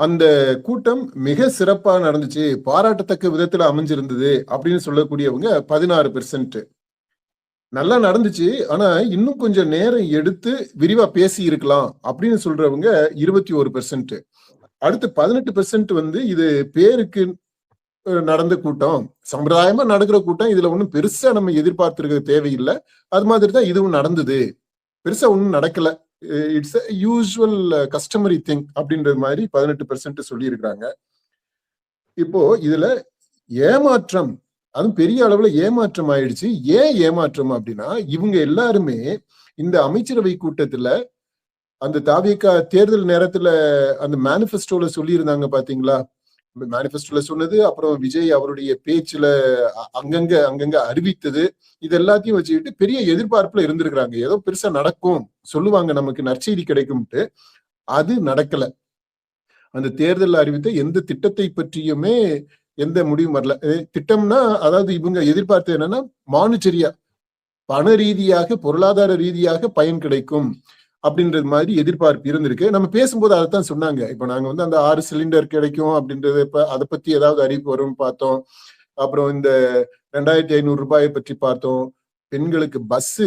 அந்த கூட்டம் மிக சிறப்பா நடந்துச்சு, பாராட்டத்தக்க விதத்துல அமைஞ்சிருந்தது அப்படின்னு சொல்லக்கூடியவங்க 16%. நல்லா நடந்துச்சு. ஆனா, இன்னும் கொஞ்சம் நேரம் எடுத்து விரிவா பேசியிருக்கலாம் அப்படின்னு சொல்றவங்க 21%. அடுத்து 18% வந்து இது பேருக்கு நடந்த கூட்டம். சம்பிரதாயமா நடக்கிற கூட்டம். இதுல ஒண்ணும் பெருசா நம்ம எதிர்பார்த்திருக்க தேவையில்ல. அது மாதிரி தான் இதுவும் நடந்தது. பெருசா ஒண்ணும் நடக்கல. It's a usual customary thing அப்படின்றது மாதிரி 18% சொல்லியிருக்கிறாங்க. இப்போ இதுல ஏமாற்றம், அதுவும் பெரிய அளவுல ஏமாற்றம் ஆயிடுச்சு. ஏன் ஏமாற்றம் அப்படின்னா, இவங்க எல்லாருமே இந்த அமைச்சரவை கூட்டத்துல அந்த தாவேகா தேர்தல் நேரத்துல அந்த மேனிஃபெஸ்டோல சொல்லியிருந்தாங்க பாத்தீங்களா? மேனிஃபெஸ்டோல சொன்னது, அப்புறம் விஜய் அவருடைய பேச்சுல அங்கங்க அறிவித்தது, இது எல்லாத்தையும் வச்சுக்கிட்டு பெரிய எதிர்பார்ப்புல இருந்திருக்கிறாங்க. ஏதோ பெருசா நடக்கும், சொல்லுவாங்க நமக்கு நற்செய்தி கிடைக்கும்ட்டு. அது நடக்கல. அந்த தேர்தல் அறிவித்த எந்த திட்டத்தை பற்றியுமே எந்த முடிவும் வரல. திட்டம்னா அதாவது இவங்க எதிர்பார்த்தது என்னன்னா, மானிட்டரியா பண ரீதியாக, பொருளாதார ரீதியாக பயன் கிடைக்கும் அப்படின்றது மாதிரி எதிர்பார்ப்பு இருந்திருக்கு. நம்ம பேசும்போது அதைத்தான் சொன்னாங்க. இப்ப நாங்க வந்து அந்த 6 சிலிண்டர் கிடைக்கும் அப்படின்றது அதை பத்தி ஏதாவது அறிவிப்பு வரும்னு பார்த்தோம். அப்புறம் இந்த 2500 ரூபாயை பற்றி பார்த்தோம். பெண்களுக்கு பஸ்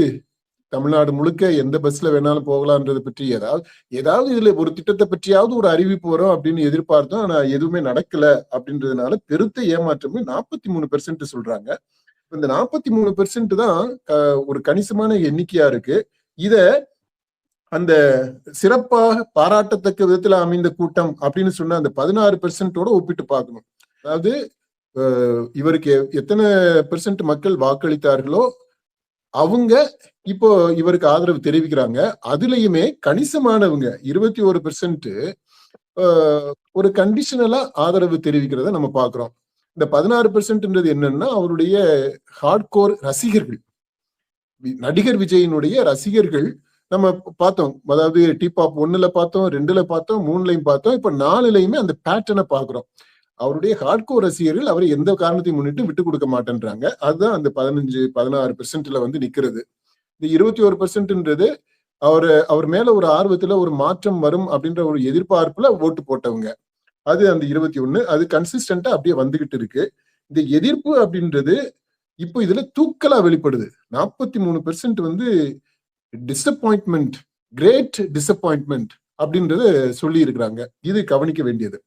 தமிழ்நாடு முழுக்க எந்த பஸ்ல வேணாலும் போகலாம்ன்றதை பற்றி ஏதாவது இதுல ஒரு திட்டத்தை பற்றியாவது ஒரு அறிவிப்பு வரும் அப்படின்னு எதிர்பார்த்தோம். ஆனா எதுவுமே நடக்கல அப்படின்றதுனால பெருத்த ஏமாற்றம் 43% சொல்றாங்க. இந்த 43% தான் ஒரு கணிசமான எண்ணிக்கையா இருக்கு. இத அந்த சிறப்பாக பாராட்டத்தக்க விதத்துல அமைந்த கூட்டம் அப்படின்னு சொன்ன அந்த 16%ஓட ஒப்பிட்டு பார்க்கணும். அதாவது இவருக்கு எத்தனை பெர்சென்ட் மக்கள் வாக்களித்தார்களோ அவங்க இப்போ இவருக்கு ஆதரவு தெரிவிக்கிறாங்க. அதுலயுமே கணிசமானவங்க 21% ஒரு கண்டிஷனலா ஆதரவு தெரிவிக்கிறத நம்ம பாக்குறோம். இந்த 16% என்னன்னா அவருடைய ஹார்ட்கோர் ரசிகர்கள், நடிகர் விஜயினுடைய ரசிகர்கள். நம்ம பார்த்தோம், அதாவது டிபாப் 1ல பார்த்தோம், 2ல பார்த்தோம், 3லையும் பார்த்தோம், இப்ப 4லையுமே அந்த பேட்டர்னை பாக்குறோம். அவருடைய ஹார்ட்கோர் ரசிகர்கள் அவரை எந்த காரணத்தையும் முன்னிட்டு விட்டு கொடுக்க மாட்டேன்றாங்க. அதுதான் அந்த 15-16%ல வந்து நிக்கிறது. இந்த 21%ன்றது அவர் மேல ஒரு ஆர்வத்துல ஒரு மாற்றம் வரும் அப்படின்ற ஒரு எதிர்பார்ப்புல ஓட்டு போட்டவங்க. அது அந்த 21 அது கன்சிஸ்டன்டா அப்படியே வந்துகிட்டு இருக்கு. இந்த எதிர்ப்பு அப்படின்றது இப்போ இதுல தூக்கலா வெளிப்படுது. 43% வந்து டிசப்பாயின்ட்மெண்ட், கிரேட் டிசப்பாயின்ட்மெண்ட் அப்படின்றத சொல்லி இருக்கிறாங்க. இது கவனிக்க வேண்டியது.